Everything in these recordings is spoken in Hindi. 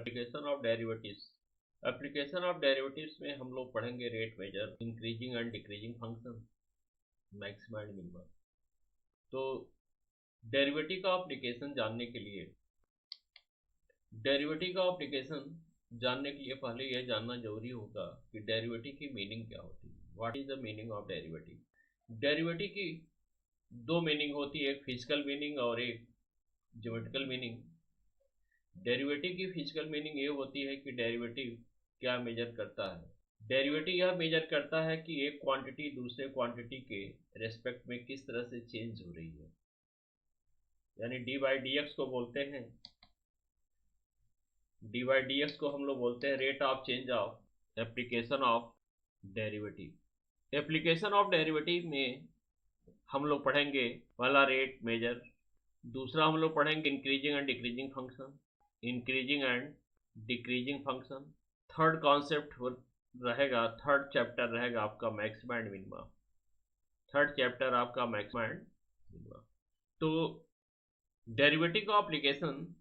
Application of derivatives. Application of derivatives में हम लोग पढ़ेंगे rate measure, increasing and decreasing function, maxima and minima. तो डेरिवेटिव का एप्लीकेशन जानने के लिए पहले यह जानना जरूरी होगा कि डेरिवेटिव की मीनिंग क्या होती है। What is the meaning of derivative. Derivative की दो मीनिंग होती है, एक फिजिकल मीनिंग और एक ज्योमेट्रिकल मीनिंग। डेरिवेटिव की फिजिकल मीनिंग ये होती है कि डेरिवेटिव क्या मेजर करता है। डेरिवेटिव यह मेजर करता है कि एक क्वांटिटी दूसरे क्वांटिटी के रेस्पेक्ट में किस तरह से चेंज हो रही है, यानी डी बाई डी एक्स को बोलते हैं, डी बाई डी एक्स को हम लोग बोलते हैं rate of change of application of derivative. Application of derivative में हम लोग पढ़ेंगे पहला रेट मेजर, दूसरा हम लोग पढ़ेंगे increasing and decreasing function, increasing and decreasing function. Third concept रहेगा, थर्ड चैप्टर रहेगा आपका maxima and minima. Third chapter आपका मैक्सिमा एंड मिनिमा। तो डेरिवेटिव का एप्लीकेशन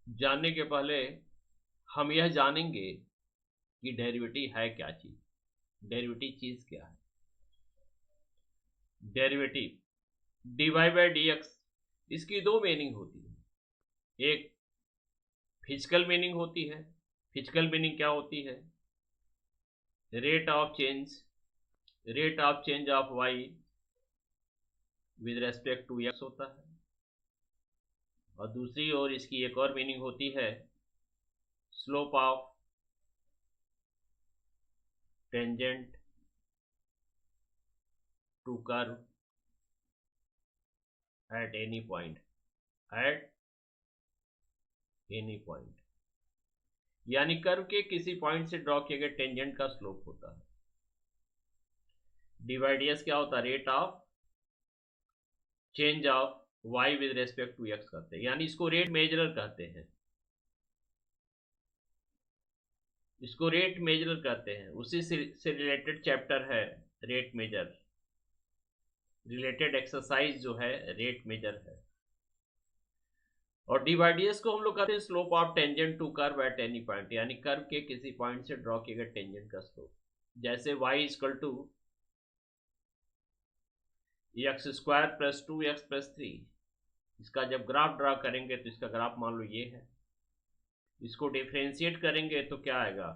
जानने के पहले हम यह जानेंगे कि डेरिवेटिव है क्या चीज, डेरिवेटिव चीज क्या है। Derivative D Y by D X, इसकी दो मीनिंग होती है। एक फिजिकल मीनिंग होती है। फिजिकल मीनिंग क्या होती है? Rate of change of Y with respect to X होता है। और दूसरी ओर इसकी एक और मीनिंग होती है, slope of tangent to curve at any point, यानी कर्व के किसी पॉइंट से ड्रॉ किए गए टेंजेंट का स्लोप होता है। डिवाइडियस क्या होता है? Rate of change of y with respect to x कहते हैं, यानी इसको रेट मेजरर कहते हैं, इसको रेट मेजरर कहते हैं। उसी से रिलेटेड चैप्टर है रेट मेजर, रिलेटेड एक्सरसाइज जो है रेट मेजर है। और डिवाइडियस को हम लोग कहते हैं slope of tangent to curve at any point, यानी कर्व के किसी पॉइंट से ड्रॉ किए गए टेंजेंट का स्लोप। जैसे y equal to X square plus 2x plus 3, इसका जब ग्राफ ड्रा करेंगे तो इसका ग्राफ मान लो ये है। इसको डिफरेंशिएट करेंगे तो क्या आएगा?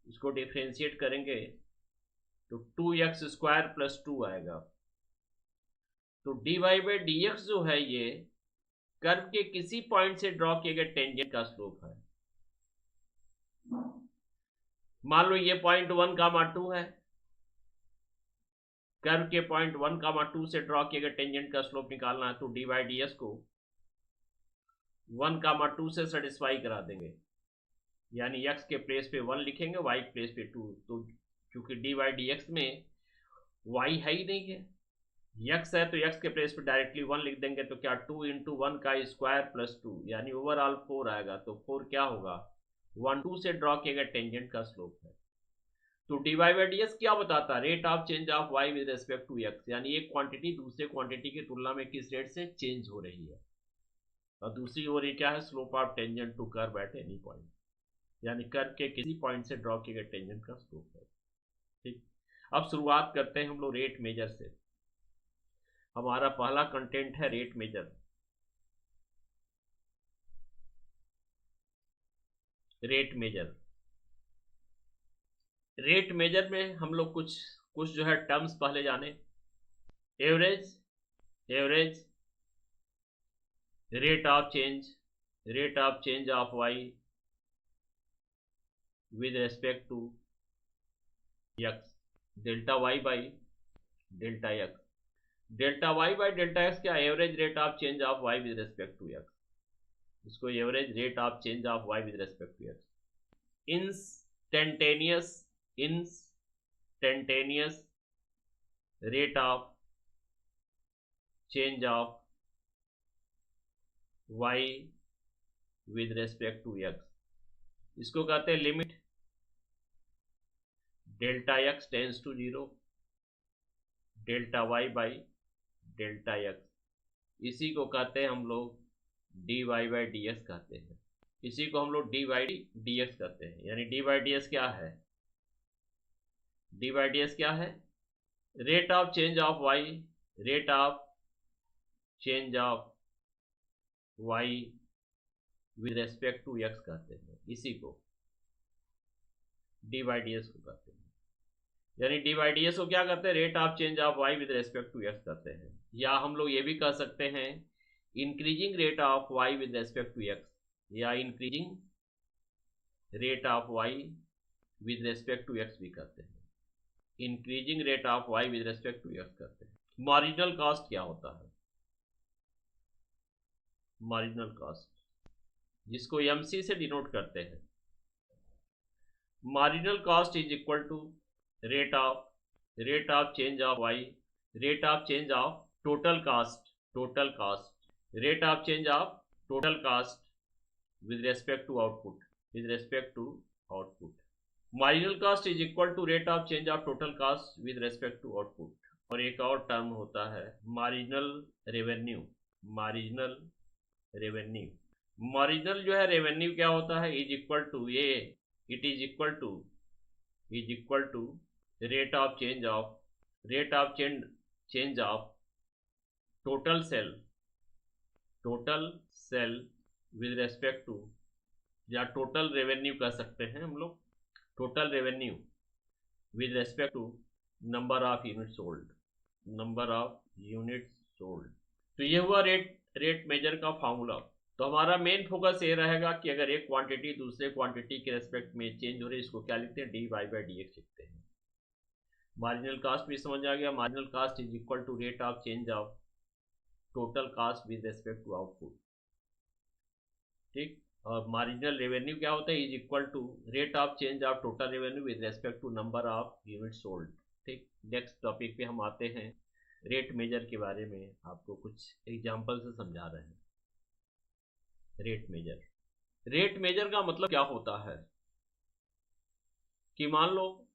इसको डिफरेंशिएट करेंगे तो 2x स्क्वायर प्लस 2 आएगा। तो D Y by D X जो है ये कर्व के किसी पॉइंट से ड्रॉ किए गए टेंजेंट का स्लोप है। मान लो ये पॉइंट 1, 2 है, कर्व के पॉइंट 1, 2 से ड्रॉ किए गए टेंजेंट का स्लोप निकालना है, तो डी बाई डी एक्स को 1, 2 से सेटिस्फाई करा देंगे, यानी x के प्लेस पे 1 लिखेंगे, y के प्लेस पे 2। तो क्योंकि डी बाई डी एक्स में y है ही नहीं है, x है, तो x के प्लेस पे डायरेक्टली 1 लिख देंगे, तो क्या 2 इंटू 1 का स्क्वायर प्लस 2, यानी ओवरऑल 4 आएगा। तो 4 क्या होगा? 1, 2 से ड्रॉ किए गए टेंजेंट का स्लोप है। तो D Y by D X क्या बताता है? Rate of change of y with respect to x, यानी एक क्वांटिटी दूसरे क्वांटिटी की तुलना में किस रेट से चेंज हो रही है। और दूसरी ओर ये क्या है? Slope of tangent to curve at any point, यानी कर्व के किसी पॉइंट से ड्रॉ किए गए टेंजेंट का स्लोप है। ठीक, अब शुरुआत करते हैं हम लोग रेट मेजर से। हमारा पहला कंटेंट है rate measure. Rate measure, rate measure में हम लोग कुछ जो है टर्म्स पहले जाने। Average, rate of change of Y with respect to X, delta Y by delta X. Delta Y by delta X क्या? Average rate of change of Y with respect to X, इसको average rate of change of Y with respect to X. Instantaneous rate of change of y with respect to x, इसको कहते हैं limit delta x tends to 0 delta y by delta x, इसी को कहते हैं हम लोग D Y by D X कहते हैं। इसी को हम लोग डी बाई डी एक्स कहते हैं। यानी डी बाई डी एक्स क्या है? डी बाई डी एक्स क्या है? Rate of change of Y, rate of change of Y with respect to X कहते हैं। इसी को डी बाई डी एस को कहते हैं। यानी डी बाई डी एस को क्या करते हैं? Rate of change of Y with respect to X करते हैं। या हम लोग ये भी कह सकते हैं increasing rate of Y with respect to X, या increasing rate of Y with respect to X भी करते हैं। Increasing rate of Y with respect to X करते हैं। मार्जिनल कॉस्ट क्या होता है? मार्जिनल कॉस्ट, जिसको एमसी से डिनोट करते हैं। Marginal cost is equal to rate of change of Y, rate of change of total cost, rate of change of total cost with respect to output. Marginal cost is equal to rate of change of total cost with respect to output. और एक और टर्म होता है मार्जिनल रेवेन्यू। मार्जिनल जो है रेवेन्यू क्या होता है? Is equal to it is equal to rate of change of total sale with respect to, या टोटल रेवेन्यू कह सकते हैं हम लोग, total revenue with respect to number of unit sold. तो ये हुआ रेट मेजर का फॉर्मूला। तो हमारा मेन फोकस ये रहेगा कि अगर एक क्वांटिटी दूसरे क्वांटिटी के रेस्पेक्ट में चेंज हो रही है, इसको क्या लिखते हैं? D Y by D X लिखते हैं। मार्जिनल कास्ट भी समझ आ गया। Marginal cost is equal to rate of change of total cost with respect to output. ठीक। और मार्जिनल रेवेन्यू क्या होता है? Is equal to rate of change of total revenue with respect to number of unit sold. ठीक। नेक्स्ट टॉपिक पे हम आते हैं रेट मेजर के बारे में, आपको कुछ एग्जांपल से समझा रहे हैं। रेट मेजर का मतलब क्या होता है कि मान लो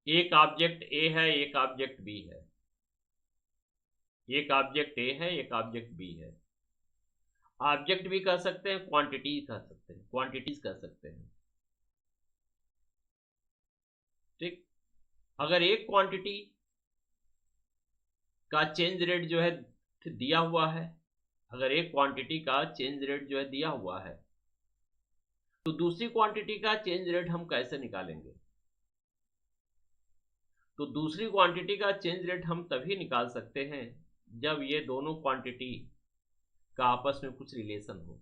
एक ऑब्जेक्ट ए है, एक ऑब्जेक्ट बी है, एक ऑब्जेक्ट ए है, एक ऑब्जेक्ट बी है। ऑब्जेक्ट भी कह सकते हैं, क्वांटिटीज कह सकते हैं। ठीक। अगर एक क्वांटिटी का चेंज रेट जो है दिया हुआ है, तो दूसरी क्वांटिटी का चेंज रेट हम कैसे निकालेंगे? तो दूसरी क्वांटिटी का चेंज रेट हम तभी निकाल सकते हैं जब ये दोनों क्वांटिटी का आपस में कुछ रिलेशन हो।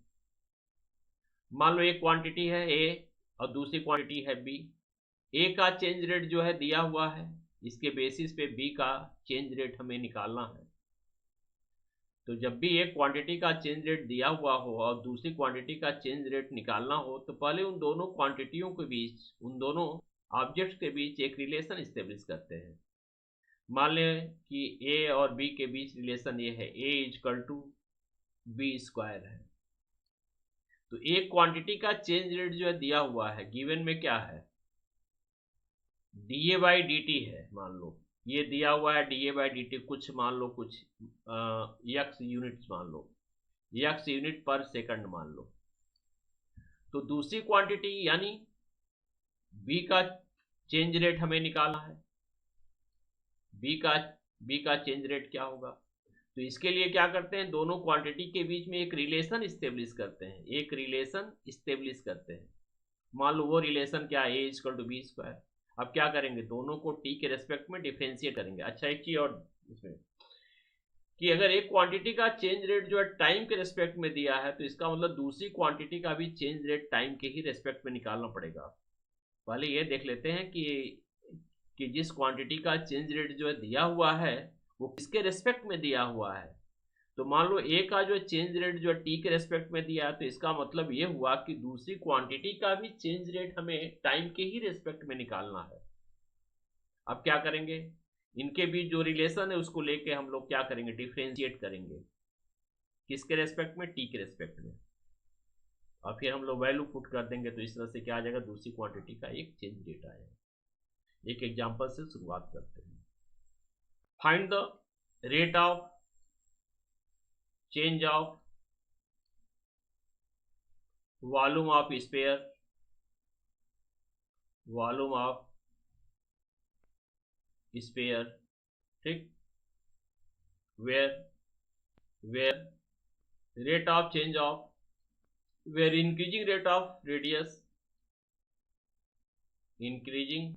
मान लो एक क्वांटिटी है ए और दूसरी क्वांटिटी है बी। ए का चेंज रेट जो है दिया हुआ है, इसके बेसिस पे बी का चेंज रेट हमें निकालना है। तो जब भी एक क्वांटिटी का चेंज रेट दिया हुआ हो और दूसरी क्वांटिटी का चेंज रेट निकालना हो, तो पहले उन दोनों क्वांटिटियों के बीच, उन दोनों ऑब्जेक्ट्स के बीच एक रिलेशन इस्टेब्लिश करते हैं। मान लें कि ए और बी के बीच रिलेशन ये है, A equal to be square है। तो एक क्वांटिटी का चेंज रेट जो है दिया हुआ है, गिवन में क्या है? D A by D T है। मान लो ये दिया हुआ है D A by D T, कुछ मान लो, कुछ एक्स यूनिट्स मान लो, एक्स यूनिट पर सेकंड मान लो। तो दूसरी क्वांटिटी यानी बी का चेंज रेट हमें निकालना है। बी का चेंज रेट क्या होगा? तो इसके लिए क्या करते हैं? दोनों क्वांटिटी के बीच में एक रिलेशन इस्टेब्लिश करते हैं। मान लो वो रिलेशन क्या है? A equal to be square. अब क्या करेंगे? दोनों को टी के रेस्पेक्ट में डिफरेंशिएट करेंगे। अच्छा, एक चीज और इसमें कि अगर एक क्वांटिटी का चेंज रेट जो है टाइम के रेस्पेक्ट में दिया है, तो इसका मतलब दूसरी क्वांटिटी का भी चेंज रेट टाइम के ही रेस्पेक्ट में निकालना पड़ेगा। पहले ये देख लेते हैं कि जिस क्वांटिटी का चेंज रेट जो है दिया हुआ है वो किसके रेस्पेक्ट में दिया हुआ है। तो मान लो ए का जो चेंज रेट जो है टी के रेस्पेक्ट में दिया है, तो इसका मतलब ये हुआ कि दूसरी क्वांटिटी का भी चेंज रेट हमें टाइम के ही रेस्पेक्ट में निकालना है। अब क्या करेंगे? इनके बीच जो रिलेशन है उसको लेके हम लोग क्या करेंगे? डिफरेंशिएट करेंगे। किसके रेस्पेक्ट में? टी के रेस्पेक्ट में। और फिर हम लोग वैल्यू पुट कर देंगे, तो इस तरह से क्या आ जाएगा? दूसरी क्वांटिटी का एक चेंज रेट आएगा। एक एग्जांपल से शुरुआत करते हैं। Find the rate of change of volume of sphere, volume of sphere, ठीक, where rate of change of, where increasing rate of radius, increasing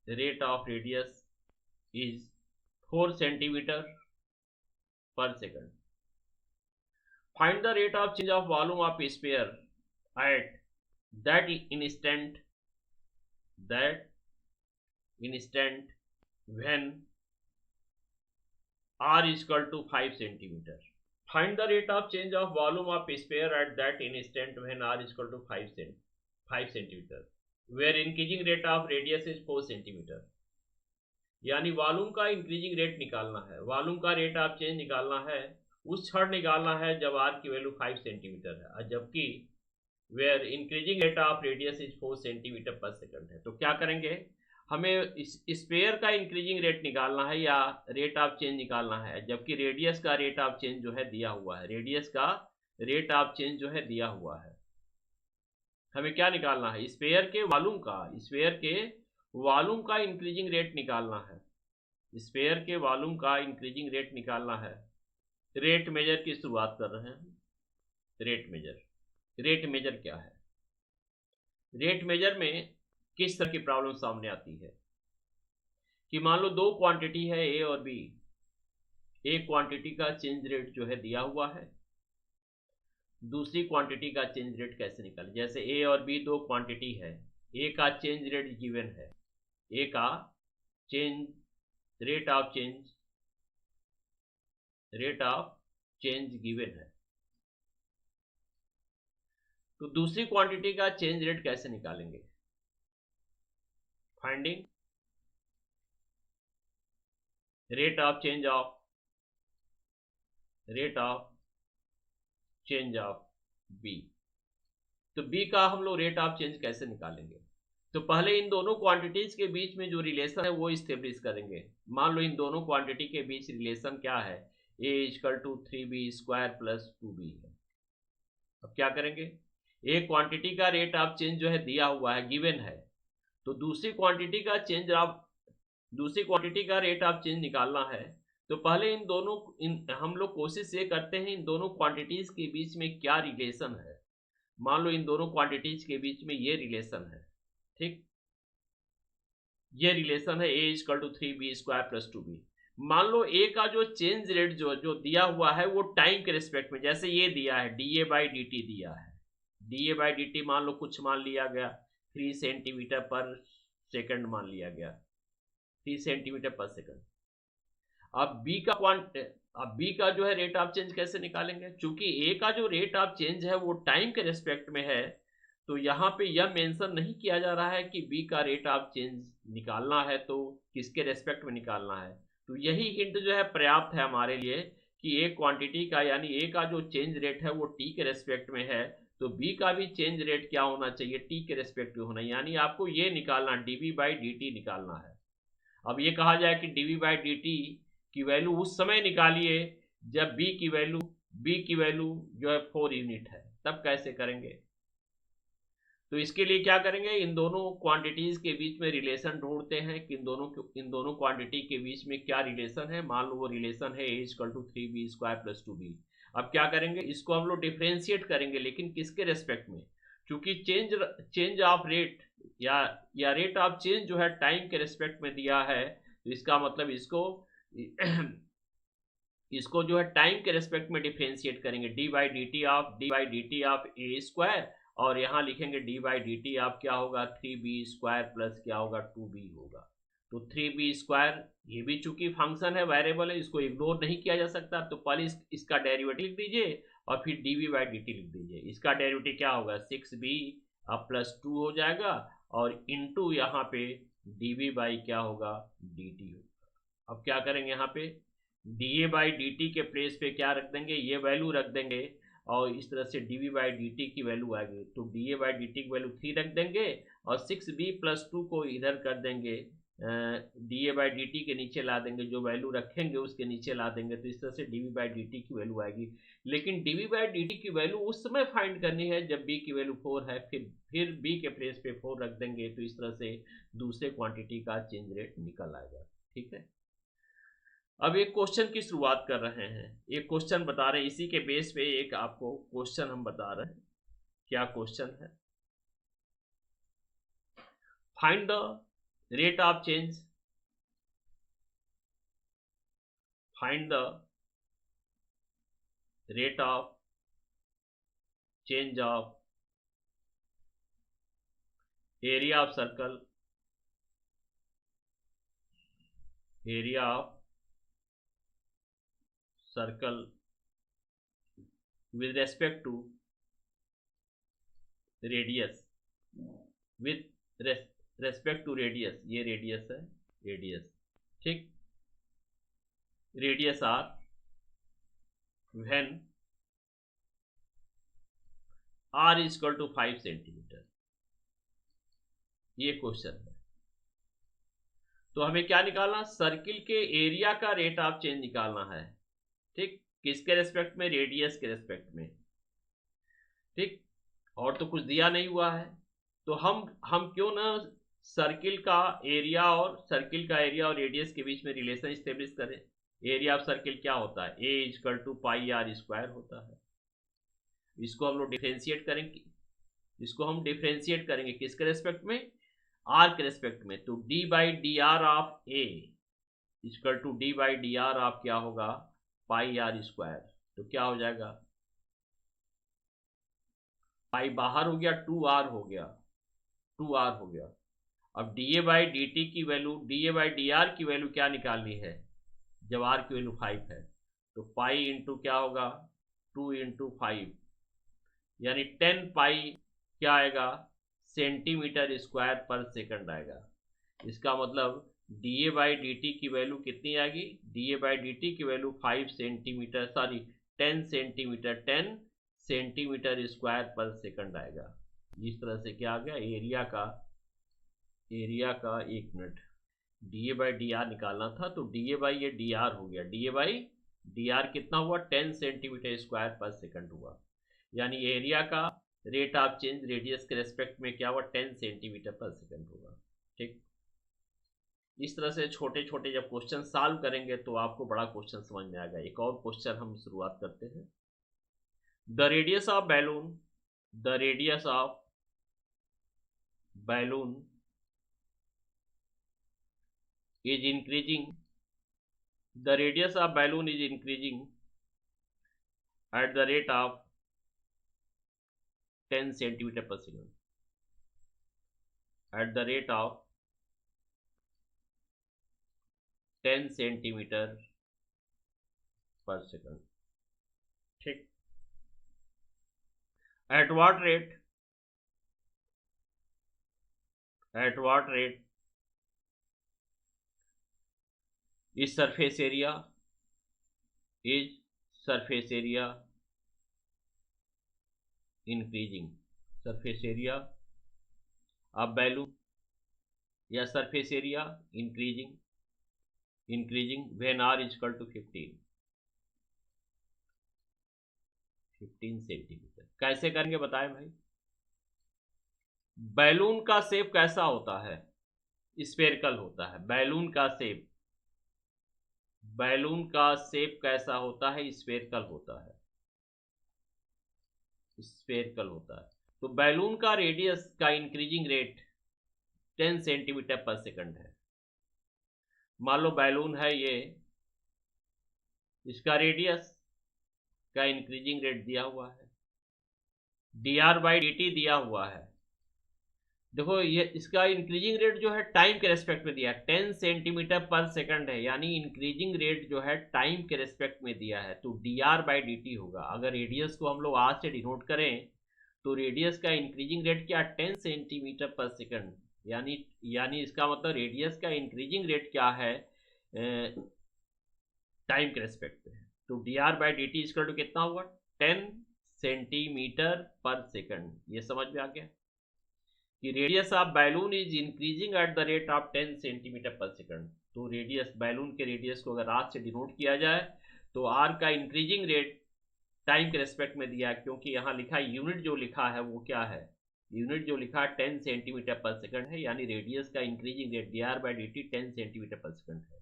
rate of radius is 4 centimeter per second. Find the rate of change of volume of sphere at that instant when r is equal to 5 centimeter. Find the rate of change of volume of sphere at that instant when r is equal to 5 centimeter, where increasing rate of radius is 4 centimeter. यानी वॉल्यूम का इंक्रीजिंग रेट निकालना है, वॉल्यूम का रेट ऑफ चेंज निकालना है, उस क्षण निकालना है जब r की वैल्यू 5 सेंटीमीटर है, जबकि where increasing rate of radius is 4 centimetre पर सेकंड है। तो क्या करेंगे, हमें इस स्फीयर का इंक्रीजिंग रेट निकालना है या रेट ऑफ चेंज निकालना है, जबकि रेडियस का रेट ऑफ चेंज जो है दिया हुआ है, रेडियस का रेट ऑफ चेंज जो है दिया हुआ है। हमें क्या निकालना है, स्फीयर के वॉल्यूम का इंक्रीजिंग रेट निकालना है, स्फीयर के वॉल्यूम का इंक्रीजिंग रेट निकालना है। रेट मेजर की शुरुआत कर रहे हैं। रेट मेजर क्या है, रेट मेजर में किस तरह की प्रॉब्लम सामने आती है कि मान लो दो क्वांटिटी है ए और बी, एक क्वांटिटी का चेंज रेट जो है दिया हुआ है, दूसरी क्वांटिटी का चेंज रेट कैसे निकालें। जैसे ए और बी दो क्वांटिटी है, ए का चेंज रेट गिवन है, ए का रेट ऑफ चेंज गिवन है, तो दूसरी क्वांटिटी का चेंज रेट कैसे निकालेंगे। Finding rate of change of B. तो बी का हम लोग रेट ऑफ चेंज कैसे निकालेंगे, तो पहले इन दोनों क्वांटिटीज के बीच में जो रिलेशन है वो इस्टेब्लिश करेंगे। मान लो इन दोनों क्वांटिटी के बीच रिलेशन क्या है, a equal to 3b² plus 2b है। अब क्या करेंगे, एक क्वांटिटी का रेट ऑफ चेंज जो है दिया हुआ है, गिवन है, तो दूसरी क्वांटिटी का रेट ऑफ चेंज निकालना है। तो पहले हम लोग कोशिश ये करते हैं इन दोनों क्वांटिटीज के बीच में क्या रिलेशन है। मान लो इन दोनों क्वांटिटीज के बीच में ये रिलेशन है, ठीक, ये रिलेशन है a equal to 3b² plus 2b। मान लो a का जो चेंज रेट जो दिया हुआ है वो टाइम के रिस्पेक्ट में, जैसे ये दिया है dA/dt दिया है, dA/dt मान लो कुछ मान लिया गया 3 सेंटीमीटर पर सेकंड मान लिया गया, 3 सेंटीमीटर पर सेकंड। अब B का जो है रेट ऑफ चेंज कैसे निकालेंगे, चूंकि A का जो रेट ऑफ चेंज है वो टाइम के रिस्पेक्ट में है, तो यहाँ पे यह मेंशन नहीं किया जा रहा है कि B का रेट ऑफ चेंज निकालना है तो किसके रेस्पेक्ट में निकालना है। तो यही हिंट जो है पर्याप्त है हमारे लिए कि एक क्वांटिटी का यानी A का जो चेंज रेट है वो T के रेस्पेक्ट में है, तो B का भी चेंज रेट क्या होना चाहिए, T के रेस्पेक्ट में होना, यानी आपको ये निकालना dV/dt निकालना है। अब ये कहा जाए कि dV/dt की वैल्यू उस समय निकालिए जब B की वैल्यू जो है 4 यूनिट है, तब कैसे करेंगे। तो इसके लिए क्या करेंगे, इन दोनों क्वांटिटीज के बीच में रिलेशन ढूंढते हैं कि इन दोनों क्वांटिटी के बीच में क्या रिलेशन है। मान लो वो रिलेशन है a equal to 3b² plus 2b। अब क्या करेंगे, इसको हम लोग डिफरेंशिएट करेंगे, लेकिन किसके रेस्पेक्ट में, क्योंकि चेंज ऑफ रेट या रेट ऑफ चेंज जो है टाइम के रेस्पेक्ट में दिया है, तो इसका मतलब इसको जो है टाइम के रेस्पेक्ट में डिफरेंशिएट करेंगे, dD ऑफ a², और यहाँ लिखेंगे dD ऑफ क्या होगा 3b² प्लस क्या होगा 2b होगा। तो 3b² ये भी चूंकि फंक्शन है, वेरिएबल है, इसको इग्नोर नहीं किया जा सकता, तो पहले इसका डेरिवेटिव लिख दीजिए और फिर dV/dt लिख दीजिए। इसका डेरिवेटिव क्या होगा 6b प्लस 2 हो जाएगा और इनटू यहाँ पे dV क्या होगा dt होगा। अब क्या करेंगे, यहाँ पे dA/dt के प्लेस पे क्या रख देंगे, ये वैल्यू रख देंगे और इस तरह से dV/dt की वैल्यू आ गई, तो dA/dt की वैल्यू 3 रख देंगे और 6b प्लस 2 को इधर कर देंगे D A by D T के नीचे ला देंगे, जो वैल्यू रखेंगे उसके नीचे ला देंगे, तो इस तरह से D V by D T की वैल्यू आएगी। लेकिन D V by D T की वैल्यू उस समय फाइंड करनी है जब बी की वैल्यू 4 है, फिर बी के प्लेस पे 4 रख देंगे, तो इस तरह से दूसरे क्वांटिटी का चेंज रेट निकल आएगा। ठीक है, अब एक क्वेश्चन की शुरुआत कर रहे हैं, एक क्वेश्चन बता रहे हैं, इसी के बेस पे एक आपको क्वेश्चन हम बता रहे हैं। क्या क्वेश्चन है? Find the rate of change, find the rate of change of area of circle, area of circle with respect to radius, with respect to radius, ये रेडियस है, रेडियस, ठीक, radius R when R is equal to 5 centimetre, ये क्वेश्चन है। तो हमें क्या निकालना? सर्किल के एरिया का रेट ऑफ चेंज निकालना है। ठीक, किसके रेस्पेक्ट में? रेडियस के रेस्पेक्ट में। ठीक, और तो कुछ दिया नहीं हुआ है, तो हम क्यों ना सर्किल का एरिया और रेडियस के बीच में रिलेशन स्टेब्लिश करें। एरिया ऑफ सर्किल क्या होता है? A equal to pi R square होता है। इसको हम लोग डिफरेंशिएट करेंगे, किसके रेस्पेक्ट में? आर के रेस्पेक्ट में। तो D by D R of A equal to D by D R of क्या होगा? Pi R square. तो क्या हो जाएगा? पाई बाहर हो गया, 2r हो गया। अब D A by D T की value, D A by D R की वैल्यू क्या निकालनी है जब आर की वैल्यू 5 है? तो पाई इंटू क्या होगा? 2 इंटू 5, यानी 10 पाई क्या आएगा? सेंटीमीटर स्क्वायर पर सेकंड आएगा। इसका मतलब D A by D T की वैल्यू कितनी आएगी? D A by D T की वैल्यू 10 सेंटीमीटर स्क्वायर पर सेकंड आएगा। इस तरह से क्या आ गया? एरिया का 1 minute, D A by D are निकालना था, तो डी ए बाई ये डी आर हो गया, D A by D are कितना हुआ? 10 सेंटीमीटर स्क्वायर पर सेकंड हुआ, यानी एरिया का रेट ऑफ चेंज रेडियस के रेस्पेक्ट में क्या हुआ? 10 सेंटीमीटर पर सेकंड होगा। ठीक, इस तरह से छोटे छोटे जब क्वेश्चन सॉल्व करेंगे तो आपको बड़ा क्वेश्चन समझ में आएगा। एक और क्वेश्चन हम शुरुआत करते हैं। The radius of balloon is increasing, the radius of balloon is increasing at the rate of 10 centimeter per second, at the rate of 10 centimeter per second। ठीक, at what rate is surface area increasing, surface area of balloon या surface area increasing when r is equal to 15 centimetre. कैसे करेंगे बताएं भाई? बैलून का शेप कैसा होता है? स्फेरिकल होता है। बैलून का शेप कैसा होता है? स्फेरिकल होता है। तो बैलून का रेडियस का इंक्रीजिंग रेट 10 सेंटीमीटर पर सेकंड है। मान लो बैलून है ये, इसका रेडियस का इंक्रीजिंग रेट दिया हुआ है, D R by D T दिया हुआ है। देखो ये इसका इंक्रीजिंग रेट जो है टाइम के रेस्पेक्ट में दिया है, 10 सेंटीमीटर पर सेकंड है, यानी इंक्रीजिंग रेट जो है टाइम के रेस्पेक्ट में दिया है, तो D R by D T होगा। अगर रेडियस को हम लोग आर से डिनोट करें तो रेडियस का इंक्रीजिंग रेट क्या? 10 सेंटीमीटर पर सेकंड, यानी इसका मतलब रेडियस का इंक्रीजिंग रेट क्या है? टाइम के रेस्पेक्ट में। तो D R by D T equal to कितना हुआ? 10 सेंटीमीटर पर सेकंड। ये समझ में आ गया? कि radius of balloon is increasing at the rate of 10 centimetre पर सेकंड। तो रेडियस, बैलून के रेडियस को अगर आर से डिनोट किया जाए तो आर का इंक्रीजिंग रेट टाइम के रेस्पेक्ट में दिया है, क्योंकि यहाँ लिखा यूनिट जो लिखा है वो क्या है, यूनिट जो लिखा है 10 सेंटीमीटर पर सेकंड है, यानी रेडियस का increasing rate D R by D T 10 centimetre पर सेकंड है।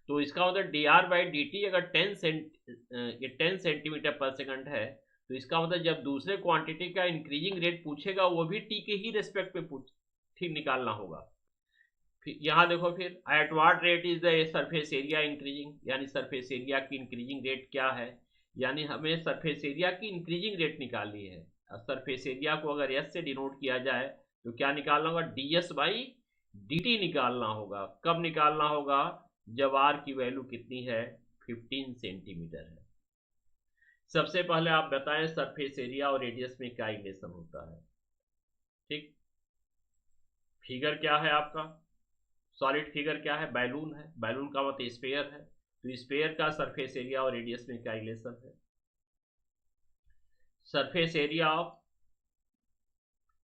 तो इसका मतलब D R by D T अगर 10 सेंटीमीटर पर सेकंड है, तो इसका मतलब जब दूसरे क्वांटिटी का इंक्रीजिंग रेट पूछेगा वो भी टी के ही रेस्पेक्ट में ठीक निकालना होगा। फिर यहाँ देखो, फिर at what rate is the surface area increasing, यानी सरफेस एरिया की इंक्रीजिंग रेट क्या है, यानी हमें सरफेस एरिया की इंक्रीजिंग रेट निकालनी है। सरफेस एरिया को अगर एस से डिनोट किया जाए तो क्या निकालना होगा, D S by D T निकालना होगा। कब निकालना होगा, जब आर की वैल्यू कितनी है, 15 सेंटीमीटर है। सबसे पहले आप बताएं सरफेस एरिया और रेडियस में क्या रिलेशन होता है। ठीक, फिगर क्या है आपका, सॉलिड फिगर क्या है, बैलून है, बैलून का मतलब स्फीयर है, तो स्फीयर का सरफेस एरिया और रेडियस में क्या रिलेशन है। Surface area of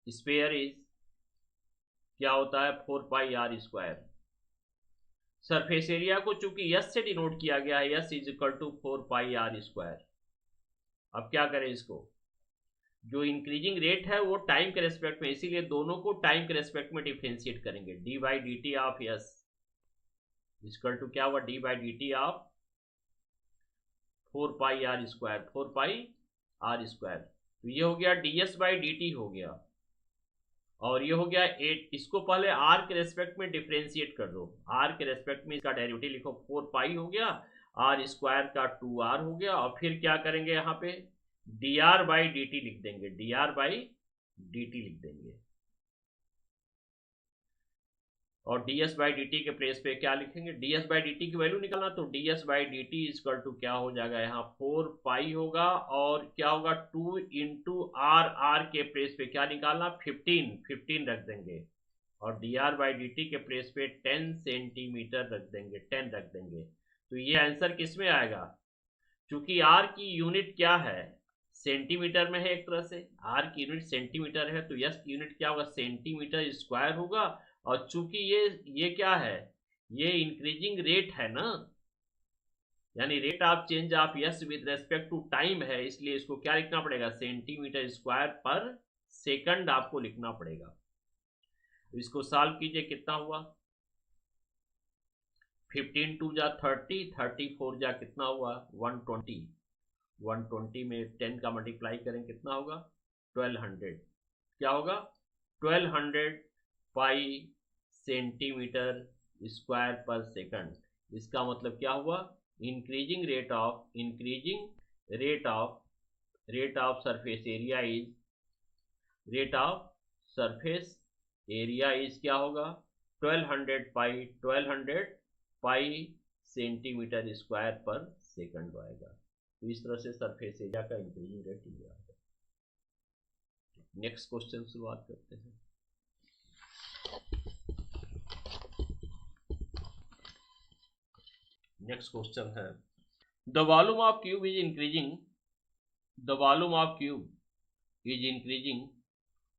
sphere is क्या होता है, 4 pi R square. Surface area को चूंकि यस से डिनोट किया गया है, S is equal to 4 pi R square. अब क्या करें, इसको जो इंक्रीजिंग रेट है वो टाइम के रेस्पेक्ट में, इसीलिए दोनों को टाइम के रेस्पेक्ट में डिफरेंशिएट करेंगे। D by D T of S equal to क्या हुआ, D by D T of 4 pi R square, 4 pi R square. तो ये हो गया D S by D T हो गया, और ये हो गया 8। इसको पहले आर के रेस्पेक्ट में डिफरेंशिएट कर दो, आर के रेस्पेक्ट में इसका डेरिवेटिव लिखो, 4 पाई हो गया, आर स्क्वायर का 2 आर हो गया, और फिर क्या करेंगे यहाँ पे D R by D T लिख देंगे, D R by D T लिख देंगे, और D S by D T के प्लेस पे क्या लिखेंगे, D S by D T की वैल्यू निकालना, तो D S by D T equal to क्या हो जाएगा, यहाँ 4 पाई होगा, और क्या होगा 2 इंटू आर, आर के प्लेस पे क्या निकालना, 15 रख देंगे, और D R by D T के प्लेस पे 10 सेंटीमीटर रख देंगे, 10 रख देंगे। तो ये आंसर किस में आएगा, चूंकि आर की यूनिट क्या है, सेंटीमीटर में है, एक तरह से आर की यूनिट सेंटीमीटर है, तो यस की यूनिट क्या होगा, सेंटीमीटर स्क्वायर होगा, और चूंकि ये क्या है, ये इंक्रीजिंग रेट है ना, यानी rate of change of S with respect to time है, इसलिए इसको क्या लिखना पड़ेगा, सेंटीमीटर स्क्वायर पर सेकंड आपको लिखना पड़ेगा। तो इसको सॉल्व कीजिए, कितना हुआ, 15 टू जा 30, 34 जा कितना हुआ 120, 120 में 10 का मल्टीप्लाई करें कितना होगा 1200, क्या होगा 1200 पाई सेंटीमीटर स्क्वायर पर सेकंड। इसका मतलब क्या हुआ, increasing rate of surface area is, rate of surface area is क्या होगा 1200 पाई सेंटीमीटर स्क्वायर पर सेकंड आएगा। तो इस तरह से सरफेस एरिया का इंक्रीजिंग रेट लिया है। नेक्स्ट क्वेश्चन शुरुआत करते हैं। नेक्स्ट क्वेश्चन है, the volume of cube is increasing, the volume of cube is increasing,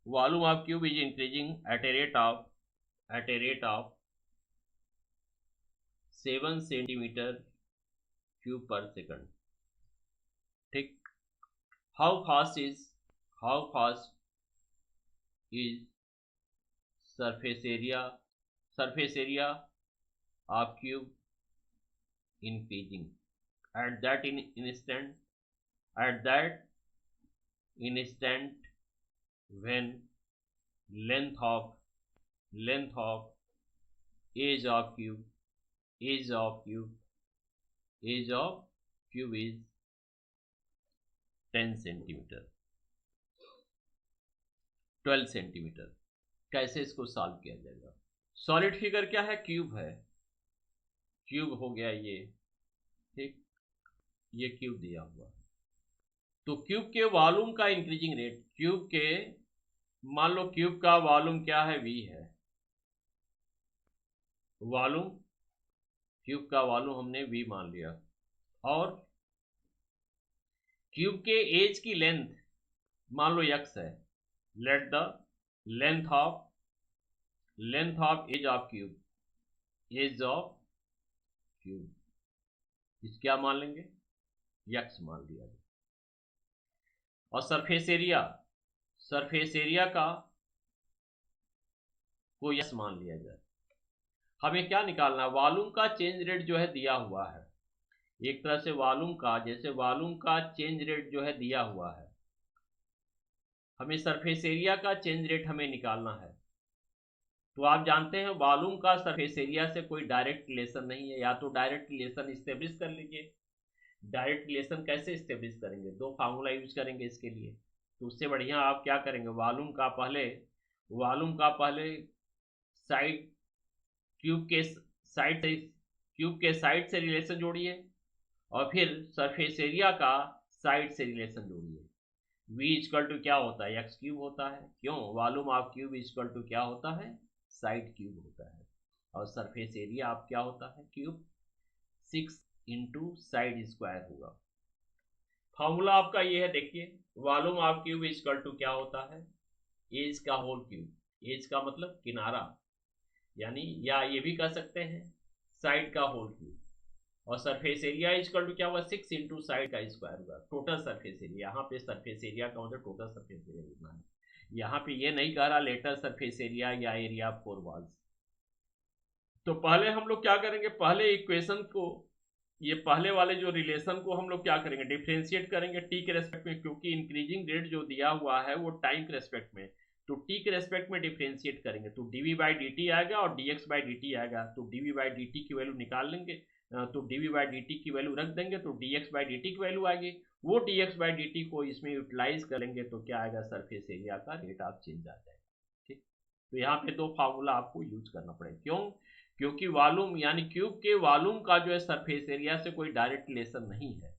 volume of cube is increasing at a rate of 7 centimetre cube पर सेकंड। ठीक, how fast is surface area of cube increasing at that instant when length of edge of cube is 10 centimetre 12 centimetre. कैसे इसको सॉल्व किया जाएगा, सॉलिड फिगर क्या है, क्यूब है, क्यूब हो गया ये, ठीक, ये क्यूब दिया हुआ, तो क्यूब के वॉल्यूम का इंक्रीजिंग रेट, क्यूब के मान लो क्यूब का वॉल्यूम क्या है, v है, वॉल्यूम क्यूब का वॉल्यूम हमने v मान लिया, और क्यूब के एज की लेंथ मान लो x है, let the length of length of edge of cube, edge of cube, इस क्या मान लेंगे, यक्स मान लिया जाए। और सरफेस एरिया, सरफेस एरिया का को यस मान लिया जाए। हमें क्या निकालना है, वॉल्यूम का चेंज रेट जो है दिया हुआ है, एक तरह से वॉल्यूम का, जैसे वॉल्यूम का चेंज रेट जो है दिया हुआ है, हमें सरफेस एरिया का चेंज रेट हमें निकालना है। तो आप जानते हैं वॉल्यूम का सरफेस एरिया से कोई डायरेक्ट रिलेशन नहीं है, या तो डायरेक्ट रिलेशन इस्टेब्लिश कर लीजिए। डायरेक्ट रिलेशन कैसे इस्टेब्लिश करेंगे, दो फार्मूला यूज करेंगे इसके लिए। तो उससे बढ़िया आप क्या करेंगे, वॉल्यूम का पहले साइड क्यूब के साइड से रिलेशन जोड़िए, और फिर सरफेस एरिया का साइड से रिलेशन जोड़िए। v इक्वल टू क्या होता है, एक्स क्यूब होता है, क्यों, volume of cube equal to क्या होता है, साइड क्यूब होता है। और सरफेस एरिया आप क्या होता है, क्यूब, 6 इंटू साइड स्क्वायर होगा। फॉर्मूला आपका ये है, देखिए, volume of cube equal to क्या होता है, एज का होल क्यूब, एज का मतलब किनारा, यानी या ये भी कह सकते हैं साइड का होल क्यूब। और सरफेस एरिया इक्वल टू क्या हुआ, 6 इंटू साइड का स्क्वायर हुआ, टोटल सरफेस एरिया। यहाँ पे सरफेस एरिया का मतलब टोटल सरफेस एरिया लिखना है, यहाँ पे ये नहीं कह रहा लेटर सरफेस एरिया या एरिया ऑफ 4 वॉल्स। तो पहले हम लोग क्या करेंगे, पहले इक्वेशन को, ये पहले वाले जो रिलेशन को हम लोग क्या करेंगे, डिफ्रेंशिएट करेंगे टी के रेस्पेक्ट में, क्योंकि इंक्रीजिंग रेट जो दिया हुआ है वो टाइम के रेस्पेक्ट में, तो टी के रेस्पेक्ट में डिफ्रेंशिएट करेंगे तो डीवी बाई डी टी आएगा और डीएक्स बाई डी टी आएगा। तो डीवी बाई डी टी की वैल्यू निकाल लेंगे, तो डीवी बाई डी टी की वैल्यू रख देंगे तो डीएक्स बाई डी टी की वैल्यू आएगी। वो डीएक्स बाई डी टी को इसमें यूटिलाइज करेंगे तो क्या आएगा, सरफेस एरिया का रेट ऑफ चेंज आ जाएगा। ठीक, तो यहाँ पे दो फार्मूला आपको यूज करना पड़ेगा, क्यों, क्योंकि वॉल्यूम यानी क्यूब के वॉल्यूम का जो है सरफेस एरिया से कोई डायरेक्ट रिलेशन नहीं है।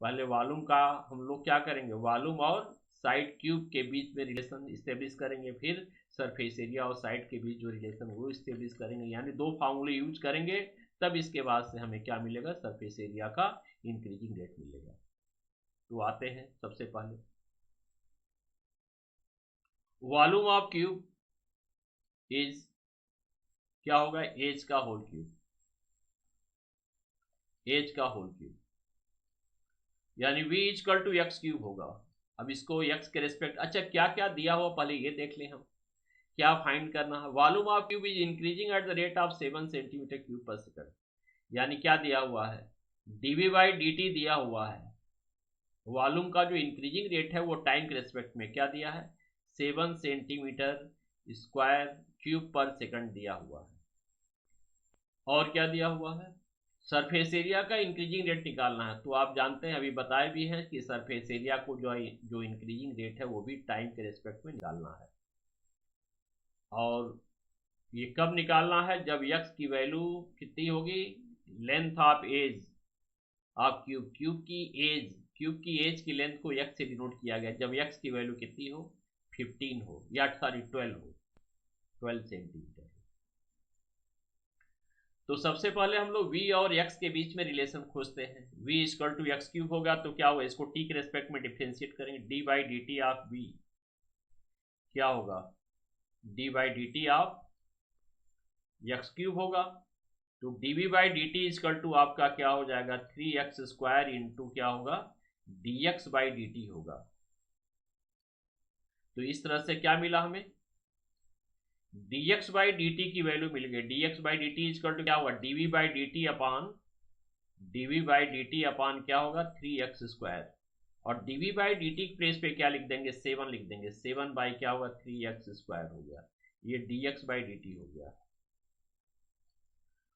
पहले वॉल्यूम का हम लोग क्या करेंगे, वॉल्यूम और साइड क्यूब के बीच में रिलेशन इस्टेब्लिश करेंगे, फिर सरफेस एरिया और साइड के बीच जो रिलेशन वो इस्टेब्लिश करेंगे, यानी दो फार्मूले यूज करेंगे, तब इसके बाद से हमें क्या मिलेगा, सरफेस एरिया का इंक्रीजिंग रेट मिलेगा। तो आते हैं सबसे पहले, वॉल्यूम ऑफ क्यूब इज क्या होगा, एज का होल क्यूब, एज का होल क्यूब, यानी v equal to X cube होगा। अब इसको x के रेस्पेक्ट, अच्छा क्या क्या दिया हुआ पहले ये देख लें हम, क्या फाइंड करना है, volume of cube is increasing at the rate of 7 centimetre cube पर सेकंड, यानी क्या दिया हुआ है, dv बाई dt दिया हुआ है। वॉल्यूम का जो इंक्रीजिंग रेट है वो टाइम के रेस्पेक्ट में क्या दिया है, 7 सेंटीमीटर स्क्वायर क्यूब पर सेकंड दिया हुआ है। और क्या दिया हुआ है, सरफेस एरिया का इंक्रीजिंग रेट निकालना है। तो आप जानते हैं, अभी बताए भी हैं कि सरफेस एरिया को जो इंक्रीजिंग रेट है वो भी टाइम के रेस्पेक्ट में निकालना है। और ये कब निकालना है, जब x की वैल्यू कितनी होगी, length of edge of cube, cube की एज की लेंथ को x से डिनोट किया गया जब x की वैल्यू कितनी हो, 15 हो, या सॉरी 12 हो, 12 सेंटीमीटर। तो सबसे पहले हम लोग v और x के बीच में रिलेशन खोजते हैं। v equal to X cube होगा तो क्या होगा, इसको t के रेस्पेक्ट में डिफ्रेंशिएट करेंगे, d by D T of v क्या होगा, d by D T of X cube होगा। तो dv by D T equal to आपका क्या हो जाएगा, 3x स्क्वायर इंटू क्या होगा, dx बाई डी टी होगा। तो इस तरह से क्या मिला हमें, dx बाई डी टी की वैल्यू मिल गई, dx by D T equal to क्या होगा, dv by D T upon क्या होगा, 3x स्क्वायर, और dv by D T place पे क्या लिख देंगे, 7 लिख देंगे, 7 बाई क्या होगा, 3x स्क्वायर हो गया, ये dx बाई डी टी हो गया।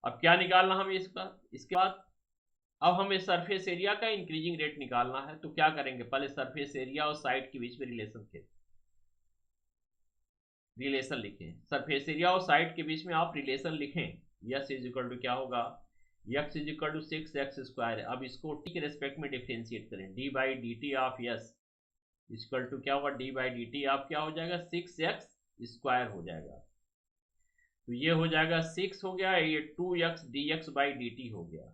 अब क्या निकालना हमें इसके बाद, अब हमें सरफेस एरिया का इंक्रीजिंग रेट निकालना है। तो क्या करेंगे, पहले सरफेस एरिया और साइड के बीच में रिलेशन लिखें, सरफेस एरिया और साइड के बीच में आप रिलेशन लिखें, यस इज इक्वल टू क्या होगा, x is equal to 6x square. अब इसको t के रेस्पेक्ट में डिफ्रेंशिएट करें, d by D T of S equal to क्या होगा, d by D T of क्या हो जाएगा, 6x स्क्वायर हो जाएगा। तो ये हो जाएगा 6 हो गया, ये 2x dx by D T हो गया।